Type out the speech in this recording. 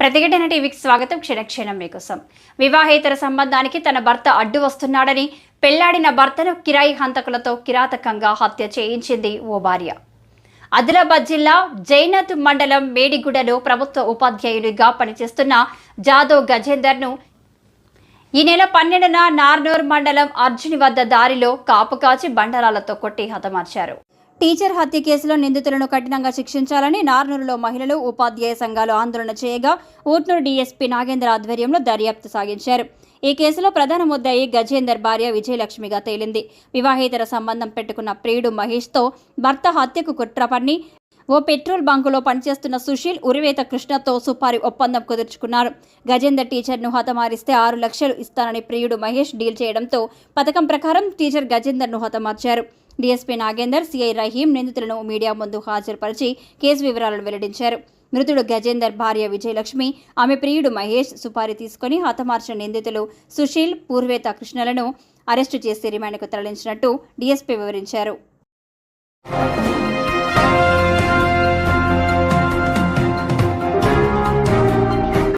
ప్రతిఘటన టీవీకి స్వాగతం. క్షణక్షణం మీకోసం. వివాహేతర సంబంధానికి తన భర్త అడ్డు వస్తున్నాడని పెళ్లాడిన భర్తను కిరాయి హంతకులతో కిరాతకంగా హత్య చేయించింది ఓ భార్య. ఆదిలాబాద్ జిల్లా జైనత్ మండలం మేడిగూడలో ప్రభుత్వ ఉపాధ్యాయునిగా పనిచేస్తున్న జాదవ్ గజేందర్ను ఈ నెల 12న నార్నూర్ మండలం అర్జుని వద్ద దారిలో కాపు కాచి బండరాలతో కొట్టి హతమార్చారు. టీచర్ హత్య కేసులో నిందితులను కఠినంగా శిక్షించాలని నార్నూరులో మహిళలు ఉపాధ్యాయ సంఘాలు ఆందోళన చేయగా ఊట్నూరు డీఎస్పీ నాగేంద్ర ఆధ్వర్యంలో దర్యాప్తు సాగించారు. ఈ కేసులో ప్రధాన ముద్దాయి గజేందర్ భార్య విజయలక్ష్మిగా తేలింది. వివాహేతర సంబంధం పెట్టుకున్న ప్రియుడు మహేష్తో భర్త హత్యకు కుట్ర పన్ని ఓ పెట్రోల్ బంకులో పనిచేస్తున్న సుశీల్, ఉరివేత కృష్ణతో సుపారీ ఒప్పందం కుదుర్చుకున్నారు. గజేందర్ టీచర్ను హతమారిస్తే 6 లక్షలు ఇస్తానని ప్రియుడు మహేష్ డీల్ చేయడంతో పథకం ప్రకారం టీచర్ గజేందర్ను హతమార్చారు. డీఎస్పీ నాగేందర్, సిఐ రహీం నిందితులను మీడియా ముందు హాజరుపరిచి కేసు వివరాలను వెల్లడించారు. మృతుడు గజేందర్ భార్య విజయలక్ష్మి, ఆమె ప్రియుడు మహేష్ సుపారీ తీసుకుని హతమార్చిన నిందితులు సుశీల్, పూర్వేత కృష్ణలను అరెస్టు చేసి రిమాండ్కు తరలించినట్టు డీఎస్పీ వివరించారు.